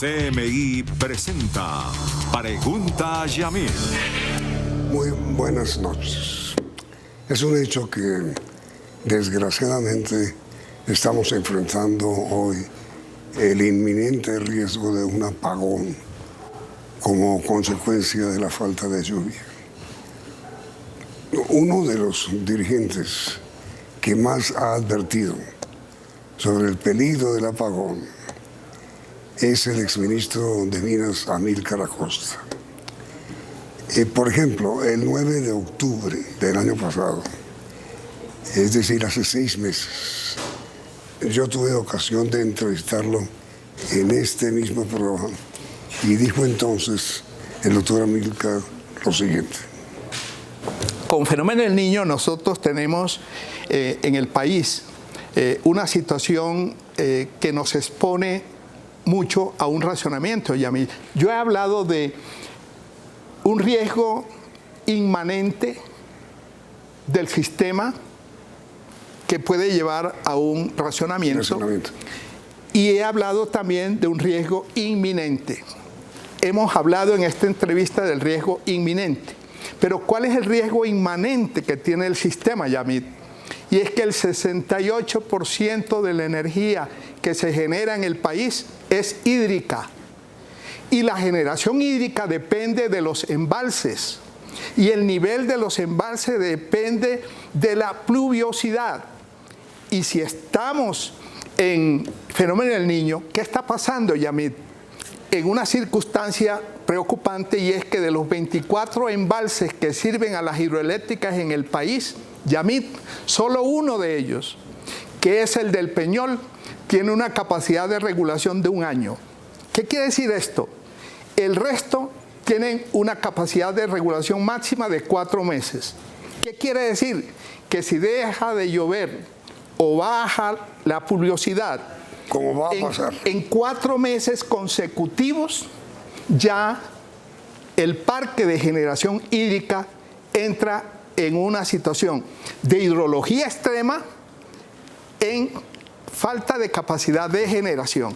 CMI presenta Pregunta a Yamil. Muy buenas noches. Es un hecho que desgraciadamente estamos enfrentando hoy el inminente riesgo de un apagón como consecuencia de la falta de lluvia. Uno de los dirigentes que más ha advertido sobre el peligro del apagón es el exministro de Minas, Amílcar Acosta. Por ejemplo, el 9 de octubre del año pasado, es decir, hace 6 meses, yo tuve ocasión de entrevistarlo en este mismo programa y dijo entonces el doctor Amílcar lo siguiente. Con Fenómeno del Niño nosotros tenemos en el país una situación que nos expone mucho a un racionamiento, Yamil. Yo he hablado de un riesgo inmanente del sistema que puede llevar a un racionamiento. Y he hablado también de un riesgo inminente. Hemos hablado en esta entrevista del riesgo inminente. Pero ¿cuál es el riesgo inmanente que tiene el sistema, Yamil? Y es que el 68% de la energía que se genera en el país es hídrica. Y la generación hídrica depende de los embalses. Y el nivel de los embalses depende de la pluviosidad. Y si estamos en Fenómeno del Niño, ¿qué está pasando, Yamil? En una circunstancia preocupante, y es que de los 24 embalses que sirven a las hidroeléctricas en el país, Yamil, solo uno de ellos, que es el del Peñol, tiene una capacidad de regulación de 1 año. ¿Qué quiere decir esto? El resto tienen una capacidad de regulación máxima de 4 meses. ¿Qué quiere decir? Que si deja de llover o baja la pluviosidad, ¿cómo va a pasar? En 4 meses consecutivos, ya el parque de generación hídrica entra en una situación de hidrología extrema en falta de capacidad de generación.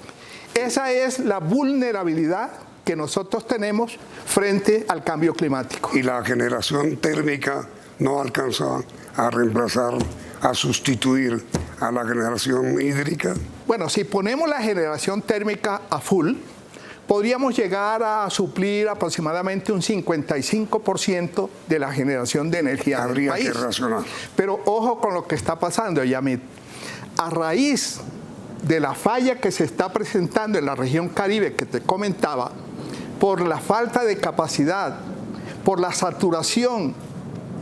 Esa es la vulnerabilidad que nosotros tenemos frente al cambio climático. Y la generación térmica no alcanza a reemplazar, a sustituir a la generación hídrica. Bueno, si ponemos la generación térmica a full, podríamos llegar a suplir aproximadamente un 55% de la generación de energía del país. Habría que racionar. Pero ojo con lo que está pasando, Yamil. A raíz de la falla que se está presentando en la región Caribe, que te comentaba, por la falta de capacidad, por la saturación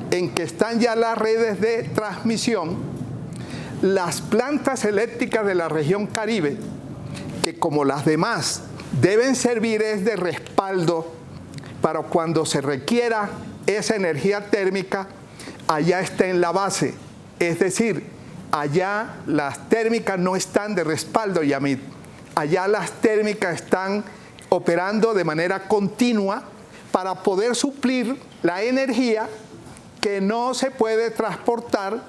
en que están ya las redes de transmisión, las plantas eléctricas de la región Caribe, que como las demás deben servir es de respaldo para cuando se requiera esa energía térmica, allá está en la base. Es decir, allá las térmicas no están de respaldo, Yamil. Allá las térmicas están operando de manera continua para poder suplir la energía que no se puede transportar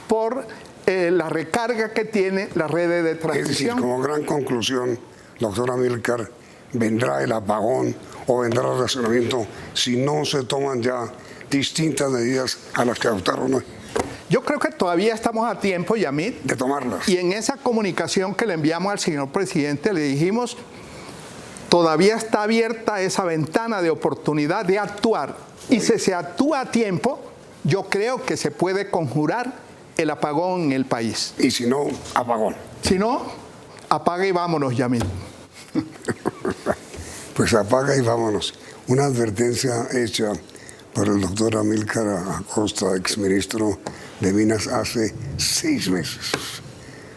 por la recarga que tiene la red de transmisión. Es decir, como gran conclusión, doctor Amílcar, vendrá el apagón o vendrá el racionamiento si no se toman ya distintas medidas a las que adoptaron hoy. Yo creo que todavía estamos a tiempo, Yamil, de tomarlas. Y en esa comunicación que le enviamos al señor presidente le dijimos, todavía está abierta esa ventana de oportunidad de actuar. Y si se actúa a tiempo, yo creo que se puede conjurar el apagón en el país. Y si no, apagón. Si no, apaga y vámonos, Yamil. Pues apaga y vámonos. Una advertencia hecha por el doctor Amílcar Acosta, exministro de Minas, hace 6 meses.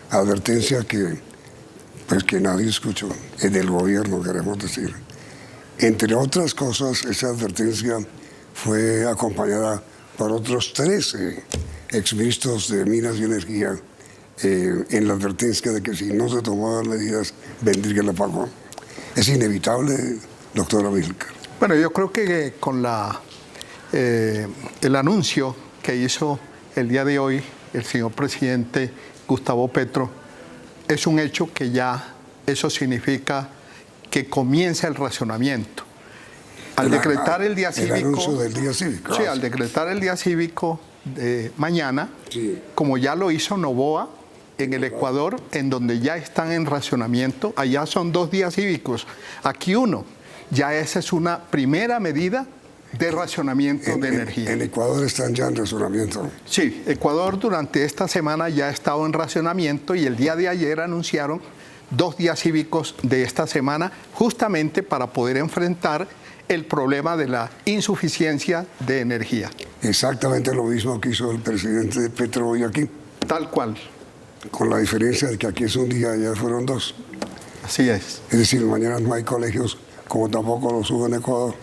Advertencia que nadie escuchó, es del gobierno, queremos decir. Entre otras cosas, esa advertencia fue acompañada por otros 13 exministros de Minas y Energía en la advertencia de que si no se tomaban medidas, vendría el apagón. Es inevitable, doctor Amílcar. Bueno, yo creo que con el anuncio que hizo el día de hoy el señor presidente Gustavo Petro, es un hecho que ya eso significa que comienza el racionamiento. Al decretar el día cívico, el anuncio del día cívico. sí, al decretar el día cívico de mañana, Sí. como ya lo hizo Novoa en el Ecuador, en donde ya están en racionamiento, allá son 2 días cívicos, aquí 1. Ya esa es una primera medida de racionamiento de energía. En Ecuador están ya en razonamiento. Sí, Ecuador durante esta semana ya ha estado en racionamiento y el día de ayer anunciaron 2 días cívicos de esta semana, justamente para poder enfrentar el problema de la insuficiencia de energía. Exactamente lo mismo que hizo el presidente Petro hoy aquí, Tal cual, con la diferencia de que aquí es un día y allá fueron 2. así es. Es decir, mañana no hay colegios, como tampoco los hubo en Ecuador.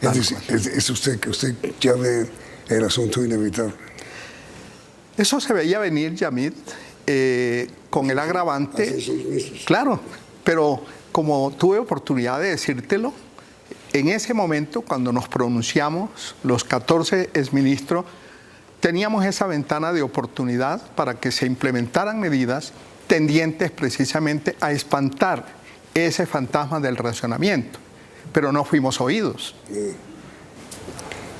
Tal Es decir, cual. es usted que usted ya ve el asunto inevitable. Eso se veía venir, Yamit, con el agravante. Hace 6 meses. Claro, pero como tuve oportunidad de decírtelo, en ese momento, cuando nos pronunciamos, los 14 exministros, teníamos esa ventana de oportunidad para que se implementaran medidas tendientes precisamente a espantar ese fantasma del racionamiento, pero no fuimos oídos.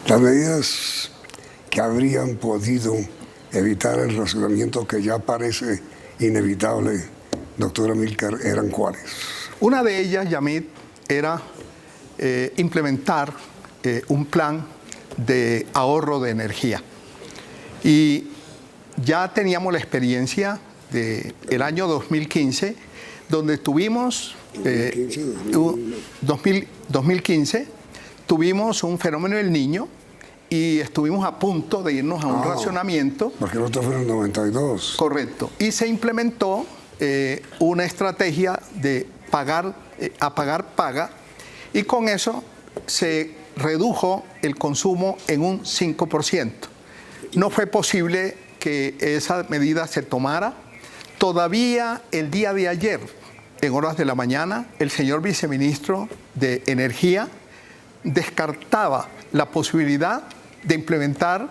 Las medidas que habrían podido evitar el racionamiento que ya parece inevitable, doctora Amílcar, ¿eran cuáles? Una de ellas, Yamit, era implementar un plan de ahorro de energía. Y ya teníamos la experiencia del año 2015, donde tuvimos, 2015, tuvimos un fenómeno del Niño y estuvimos a punto de irnos a un racionamiento. Porque el otro fue en el 92. Correcto. Y se implementó una estrategia de apagar paga, y con eso se redujo el consumo en un 5%. No fue posible que esa medida se tomara. Todavía el día de ayer, en horas de la mañana, el señor viceministro de Energía descartaba la posibilidad de implementar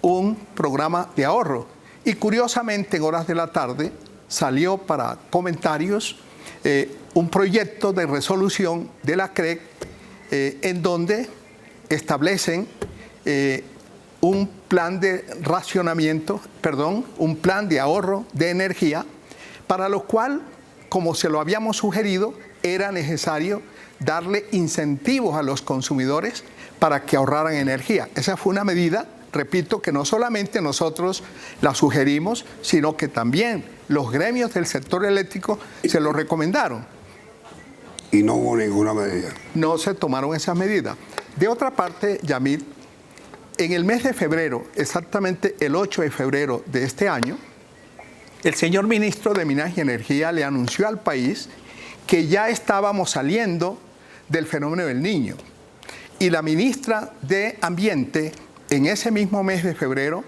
un programa de ahorro. Y curiosamente, en horas de la tarde, salió para comentarios un proyecto de resolución de la CREC en donde establecen un plan de racionamiento, un plan de ahorro de energía, para lo cual, como se lo habíamos sugerido, era necesario darle incentivos a los consumidores para que ahorraran energía. Esa fue una medida, repito, que no solamente nosotros la sugerimos, sino que también los gremios del sector eléctrico se lo recomendaron. Y no hubo ninguna medida. No se tomaron esas medidas. De otra parte, Yamit, en el mes de febrero, exactamente el 8 de febrero de este año, el señor ministro de Minas y Energía le anunció al país que ya estábamos saliendo del fenómeno del Niño. Y la ministra de Ambiente, en ese mismo mes de febrero,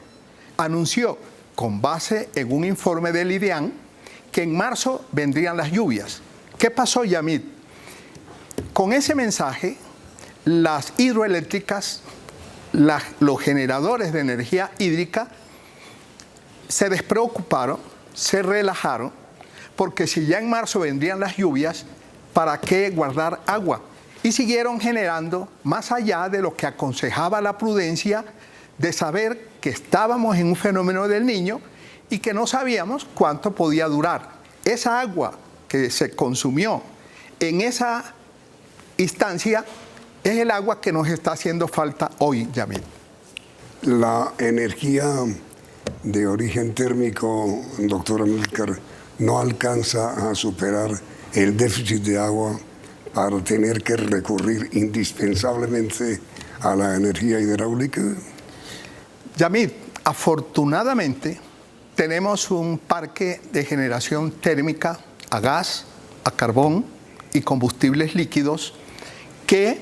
anunció, con base en un informe del IDEAN, que en marzo vendrían las lluvias. ¿Qué pasó, Yamit? Con ese mensaje, las hidroeléctricas, los generadores de energía hídrica, se despreocuparon, se relajaron, porque si ya en marzo vendrían las lluvias, ¿para qué guardar agua? Y siguieron generando, más allá de lo que aconsejaba la prudencia, de saber que estábamos en un fenómeno del Niño y que no sabíamos cuánto podía durar. Esa agua que se consumió en esa instancia es el agua que nos está haciendo falta hoy, Yamit. La energía de origen térmico, doctora Amílcar, no alcanza a superar el déficit de agua para tener que recurrir indispensablemente a la energía hidráulica. Yamit, afortunadamente tenemos un parque de generación térmica a gas, a carbón y combustibles líquidos que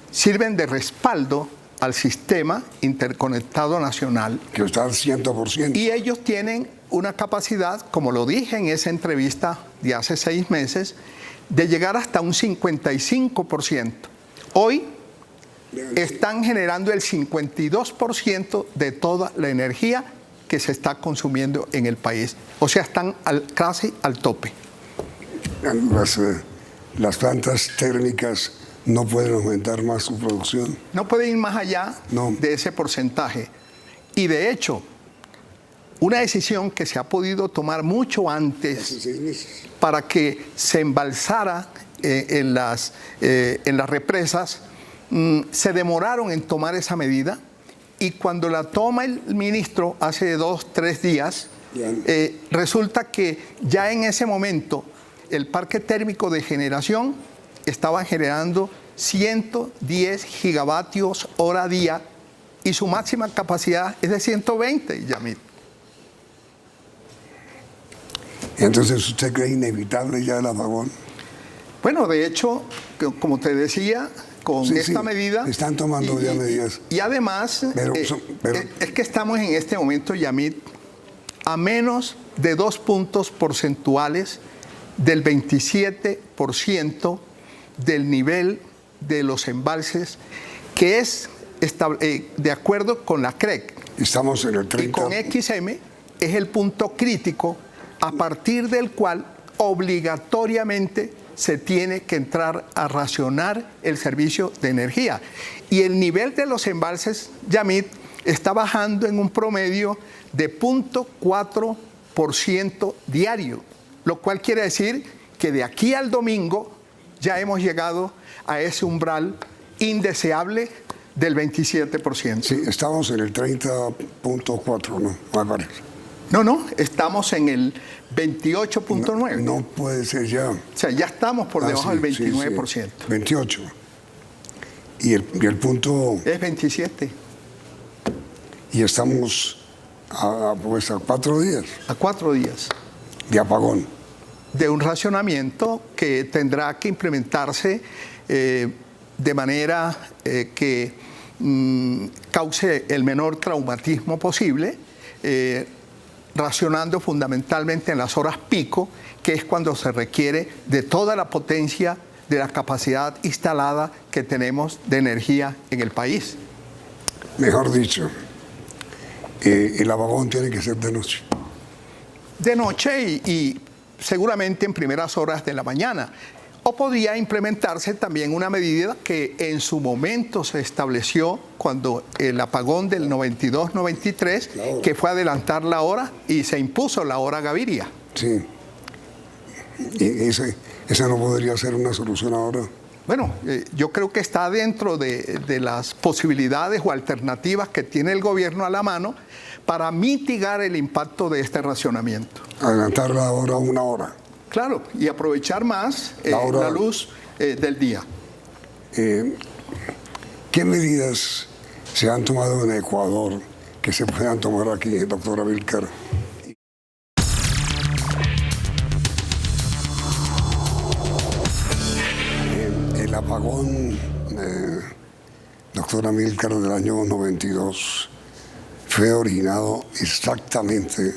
sirven de respaldo al sistema interconectado nacional. Que está al 100%. Y ellos tienen una capacidad, como lo dije en esa entrevista de hace 6 meses, de llegar hasta un 55%. Hoy están generando el 52% de toda la energía que se está consumiendo en el país. O sea, están casi al tope. las plantas térmicas no pueden aumentar más su producción. No puede ir más allá de ese porcentaje. Y de hecho, una decisión que se ha podido tomar mucho antes Hace 6 meses. para que se embalsara en las represas, se demoraron en tomar esa medida, y cuando la toma el ministro hace 2, 3 días, resulta que ya en ese momento el parque térmico de generación estaba generando 110 gigavatios hora día y su máxima capacidad es de 120, Yamit. Entonces, ¿usted cree inevitable ya el apagón? Bueno, de hecho, como te decía, con esta medida... Están tomando ya medidas. Y además, Pero es que estamos en este momento, Yamit, a menos de 2 puntos porcentuales del 27% del nivel de los embalses, que es de acuerdo con la CREC. Estamos en el 30%. Y con XM es el punto crítico a partir del cual obligatoriamente se tiene que entrar a racionar el servicio de energía. Y el nivel de los embalses, Yamit, está bajando en un promedio de 0.4% diario, lo cual quiere decir que de aquí al domingo ya hemos llegado a ese umbral indeseable del 27%. Sí, estamos en el 30.4, ¿no? Me parece. No, estamos en el 28.9. No puede ser ya. O sea, ya estamos por debajo del 29%. Sí. 28. Y el punto... Es 27. Y estamos pues a 4 días. A 4 días. De apagón. De un racionamiento que tendrá que implementarse de manera que cause el menor traumatismo posible, racionando fundamentalmente en las horas pico, que es cuando se requiere de toda la potencia de la capacidad instalada que tenemos de energía en el país. Mejor dicho, el apagón tiene que ser de noche. De noche y seguramente en primeras horas de la mañana. O podría implementarse también una medida que en su momento se estableció cuando el apagón del 92-93, que fue adelantar la hora y se impuso la hora Gaviria. Sí. ¿Y esa no podría ser una solución ahora? Bueno, yo creo que está dentro de las posibilidades o alternativas que tiene el gobierno a la mano para mitigar el impacto de este racionamiento. Adelantar la hora 1 hora. Claro, y aprovechar más la luz del día. ¿Qué medidas se han tomado en Ecuador que se puedan tomar aquí, doctora Amílcar? El apagón, doctora Amílcar, del año 92 fue originado exactamente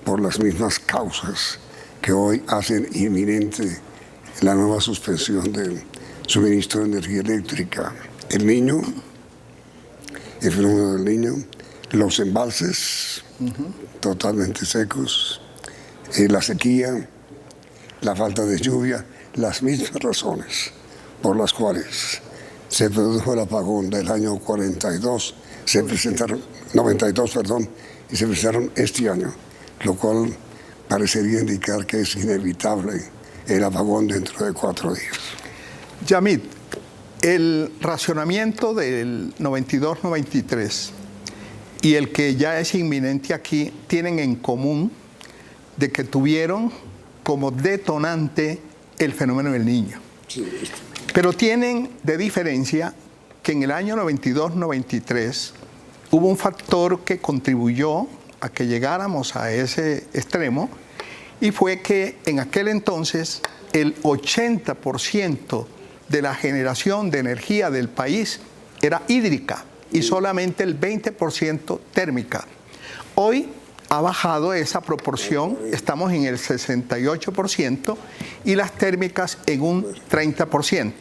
por las mismas causas que hoy hacen inminente la nueva suspensión del suministro de energía eléctrica. El Niño, el fenómeno del Niño, los embalses totalmente secos, la sequía, la falta de lluvia, las mismas razones por las cuales se produjo el apagón del año 92, se presentaron, 92, perdón, y se presentaron este año, lo cual parecería indicar que es inevitable el apagón dentro de 4 días. Yamit, el racionamiento del 92-93 y el que ya es inminente aquí tienen en común de que tuvieron como detonante el fenómeno del Niño. Sí. Pero tienen de diferencia que en el año 92-93 hubo un factor que contribuyó a que llegáramos a ese extremo, y fue que en aquel entonces el 80% de la generación de energía del país era hídrica y solamente el 20% térmica. Hoy ha bajado esa proporción, estamos en el 68% y las térmicas en un 30%.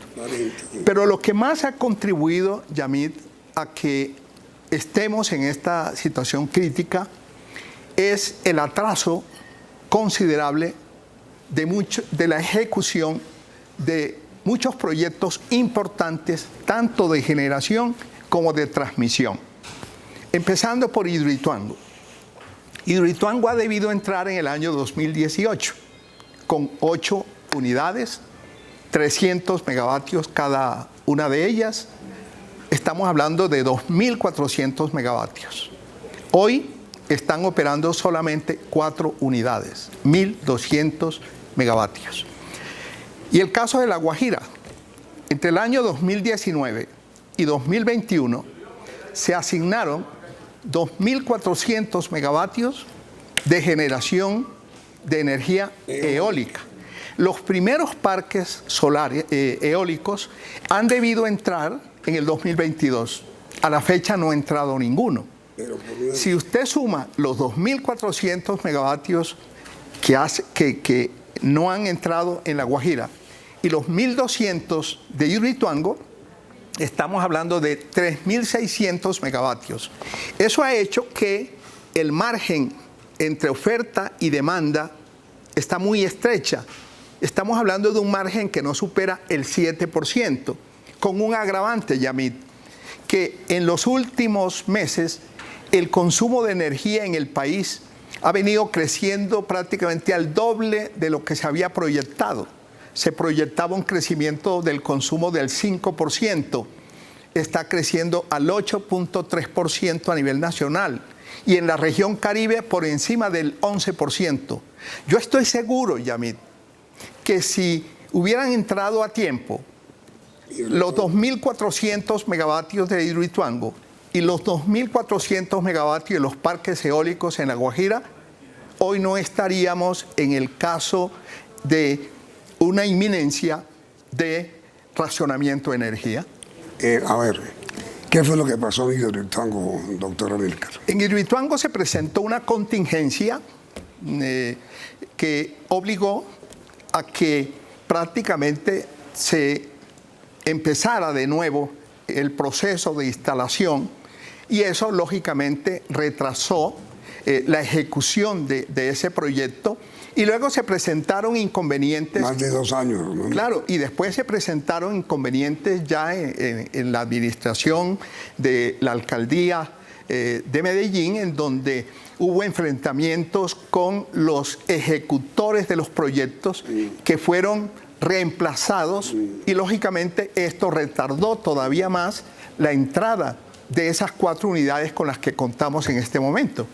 Pero lo que más ha contribuido, Yamit, a que estemos en esta situación crítica es el atraso considerable de la ejecución de muchos proyectos importantes, tanto de generación como de transmisión. Empezando por Hidroituango. Hidroituango ha debido entrar en el año 2018 con 8 unidades, 300 megavatios cada una de ellas. Estamos hablando de 2.400 megavatios. Hoy están operando solamente 4 unidades, 1.200 megavatios. Y el caso de La Guajira, entre el año 2019 y 2021 se asignaron 2.400 megavatios de generación de energía eólica. Los primeros parques solares eólicos han debido entrar en el 2022. A la fecha no ha entrado ninguno. Si usted suma los 2.400 megavatios que no han entrado en La Guajira y los 1.200 de Hidroituango, estamos hablando de 3.600 megavatios. Eso ha hecho que el margen entre oferta y demanda está muy estrecha. Estamos hablando de un margen que no supera el 7%, con un agravante, Yamit, que en los últimos meses el consumo de energía en el país ha venido creciendo prácticamente al doble de lo que se había proyectado. Se proyectaba un crecimiento del consumo del 5%, está creciendo al 8.3% a nivel nacional y en la región Caribe por encima del 11%. Yo estoy seguro, Yamit, que si hubieran entrado a tiempo los 2.400 megavatios de Hidroituango y los 2.400 megavatios de los parques eólicos en La Guajira, hoy no estaríamos en el caso de una inminencia de racionamiento de energía. A ver, ¿qué fue lo que pasó en Hidroituango, doctora Amílcar? En Hidroituango se presentó una contingencia que obligó a que prácticamente se empezara de nuevo el proceso de instalación y eso lógicamente retrasó la ejecución de ese proyecto. Y luego se presentaron inconvenientes. Más de 2 años, ¿no? Claro, y después se presentaron inconvenientes ya en la administración de la alcaldía de Medellín, en donde hubo enfrentamientos con los ejecutores de los proyectos que fueron reemplazados y lógicamente esto retardó todavía más la entrada de esas 4 unidades con las que contamos en este momento.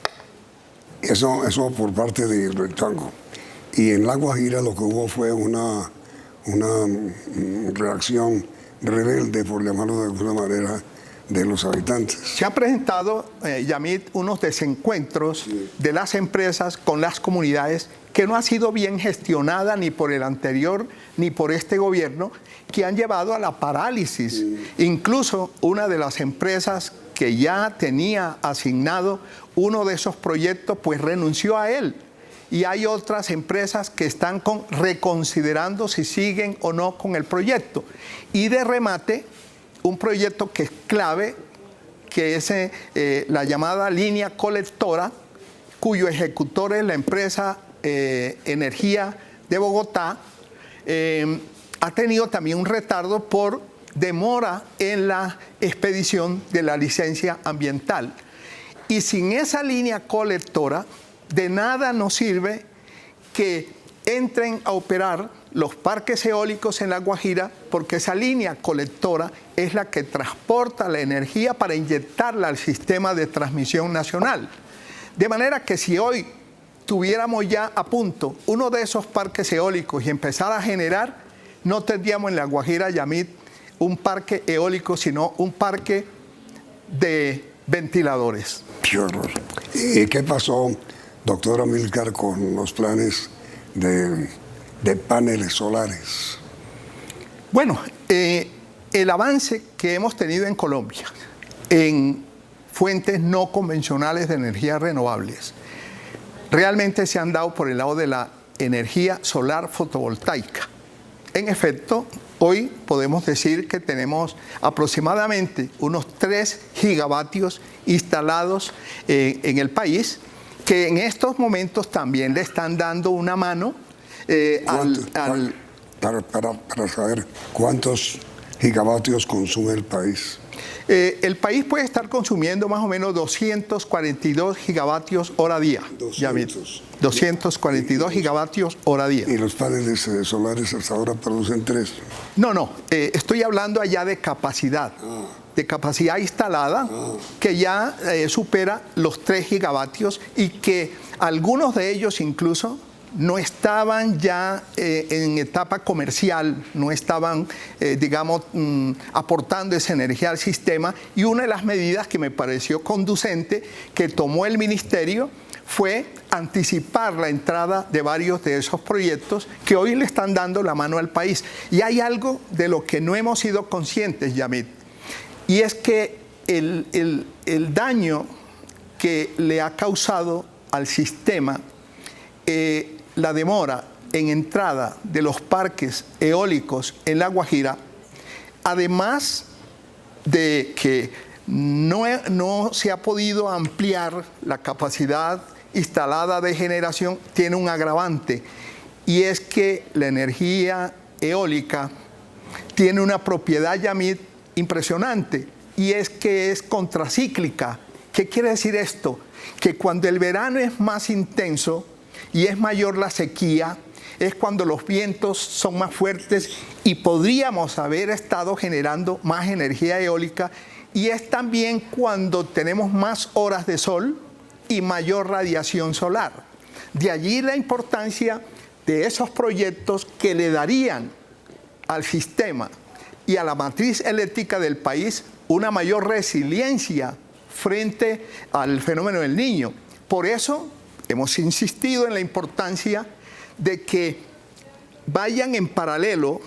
Eso por parte de Hidroituango. Y en La Guajira lo que hubo fue una reacción rebelde, por llamarlo de alguna manera, de los habitantes. Se han presentado, Yamit, unos desencuentros de las empresas con las comunidades que no ha sido bien gestionada ni por el anterior ni por este gobierno, que han llevado a la parálisis. Incluso una de las empresas que ya tenía asignado uno de esos proyectos, pues renunció a él. Y hay otras empresas que están reconsiderando si siguen o no con el proyecto. Y de remate, un proyecto que es clave, que es la llamada línea colectora, cuyo ejecutor es la empresa Energía de Bogotá, ha tenido también un retardo por demora en la expedición de la licencia ambiental. Y sin esa línea colectora, de nada nos sirve que entren a operar los parques eólicos en La Guajira, porque esa línea colectora es la que transporta la energía para inyectarla al sistema de transmisión nacional. De manera que si hoy tuviéramos ya a punto uno de esos parques eólicos y empezar a generar, no tendríamos en La Guajira, Yamit, un parque eólico, sino un parque de ventiladores. Qué horror. ¿Y qué pasó, doctora Amílcar, con los planes de paneles solares? Bueno, el avance que hemos tenido en Colombia en fuentes no convencionales de energías renovables realmente se han dado por el lado de la energía solar fotovoltaica. En efecto, hoy podemos decir que tenemos aproximadamente unos 3 gigavatios instalados en el país, que en estos momentos también le están dando una mano para saber cuántos gigavatios consume el país. El país puede estar consumiendo más o menos 242 gigavatios hora día. 242 gigavatios hora día. Y los paneles solares hasta ahora producen 3. No, estoy hablando allá de capacidad. De capacidad instalada, que ya supera los 3 gigavatios y que algunos de ellos incluso no estaban ya en etapa comercial, no estaban, aportando esa energía al sistema. Y una de las medidas que me pareció conducente que tomó el ministerio fue anticipar la entrada de varios de esos proyectos que hoy le están dando la mano al país. Y hay algo de lo que no hemos sido conscientes, Yamit, y es que el daño que le ha causado al sistema la demora en entrada de los parques eólicos en La Guajira, además de que no se ha podido ampliar la capacidad instalada de generación, tiene un agravante, y es que la energía eólica tiene una propiedad, Yamit, impresionante, y es que es contracíclica. ¿Qué quiere decir esto? Que cuando el verano es más intenso y es mayor la sequía, es cuando los vientos son más fuertes y podríamos haber estado generando más energía eólica, y es también cuando tenemos más horas de sol y mayor radiación solar. De allí la importancia de esos proyectos que le darían al sistema y a la matriz eléctrica del país una mayor resiliencia frente al fenómeno del Niño. Por eso hemos insistido en la importancia de que vayan en paralelo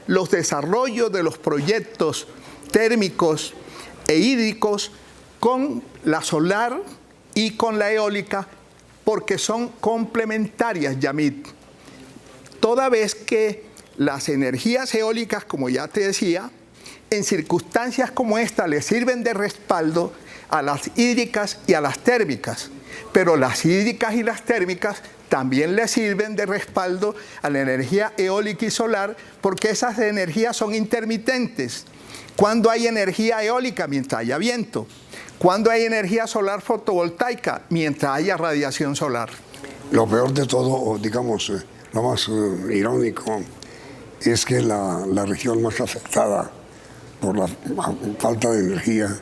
los desarrollos de los proyectos térmicos e hídricos con la solar y con la eólica, porque son complementarias, Yamit. Toda vez que las energías eólicas, como ya te decía, en circunstancias como esta le sirven de respaldo a las hídricas y a las térmicas, pero las hídricas y las térmicas también le sirven de respaldo a la energía eólica y solar, porque esas energías son intermitentes. Cuando hay energía eólica, mientras haya viento. Cuando hay energía solar fotovoltaica, mientras haya radiación solar. Lo peor de todo, o digamos, lo más irónico, es que la región más afectada por la falta de energía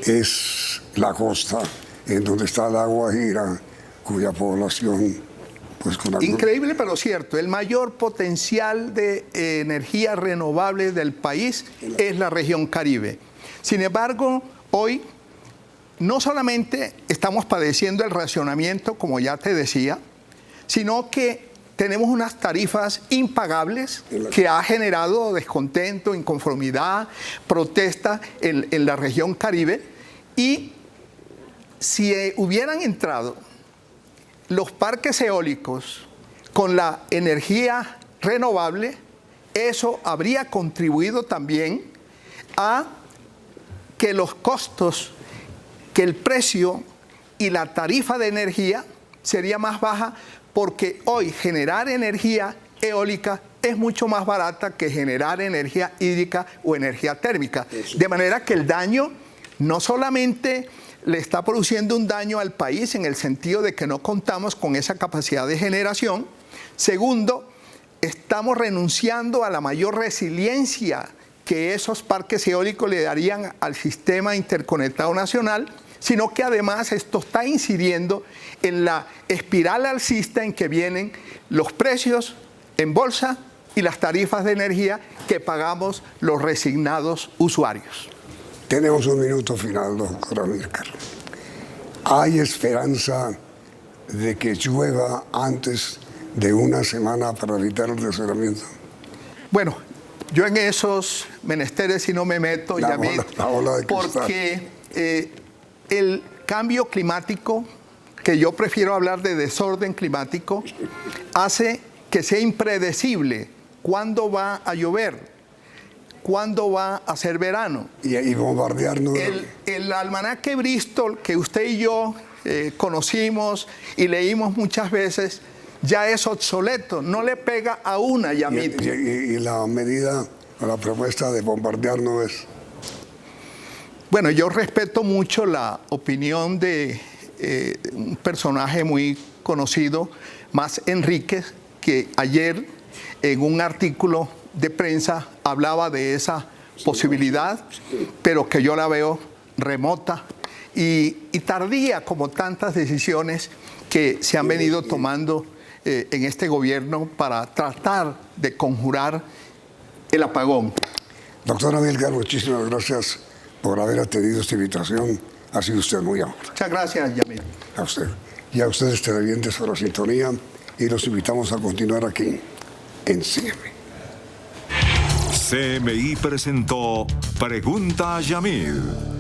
es la costa, en donde está la Guajira, cuya población, pues con increíble pero cierto, el mayor potencial de energía renovable del país es la región Caribe. Sin embargo, hoy no solamente estamos padeciendo el racionamiento, como ya te decía, sino que tenemos unas tarifas impagables que ha generado descontento, inconformidad, protesta en la región Caribe. Y si hubieran entrado los parques eólicos con la energía renovable, eso habría contribuido también a que los costos, que el precio y la tarifa de energía sería más baja, porque hoy generar energía eólica es mucho más barata que generar energía hídrica o energía térmica. De manera que el daño no solamente le está produciendo un daño al país en el sentido de que no contamos con esa capacidad de generación. Segundo, estamos renunciando a la mayor resiliencia que esos parques eólicos le darían al sistema interconectado nacional, sino que además esto está incidiendo en la espiral alcista en que vienen los precios en bolsa y las tarifas de energía que pagamos los resignados usuarios. Tenemos un minuto final, doctor Amílcar. ¿Hay esperanza de que llueva antes de una semana para evitar el racionamiento? Bueno, yo en esos menesteres si no me meto, Yamit, porque el cambio climático, que yo prefiero hablar de desorden climático, hace que sea impredecible cuándo va a llover, cuándo va a ser verano. Y bombardearnos. El almanaque Bristol, que usted y yo conocimos y leímos muchas veces, ya es obsoleto, no le pega a una, Yamit. Y la medida o la propuesta de bombardear no es. Bueno, yo respeto mucho la opinión de un personaje muy conocido, Mas Enríquez, que ayer en un artículo de prensa hablaba de esa posibilidad, pero que yo la veo remota y tardía, como tantas decisiones que se han venido tomando en este gobierno para tratar de conjurar el apagón. Doctor Amílcar, muchísimas gracias por haber atendido esta invitación. Ha sido usted muy amable. Muchas gracias, Yamil. A usted. Y a ustedes televidentes por la sintonía, y los invitamos a continuar aquí en CMI. CMI presentó Pregunta a Yamil.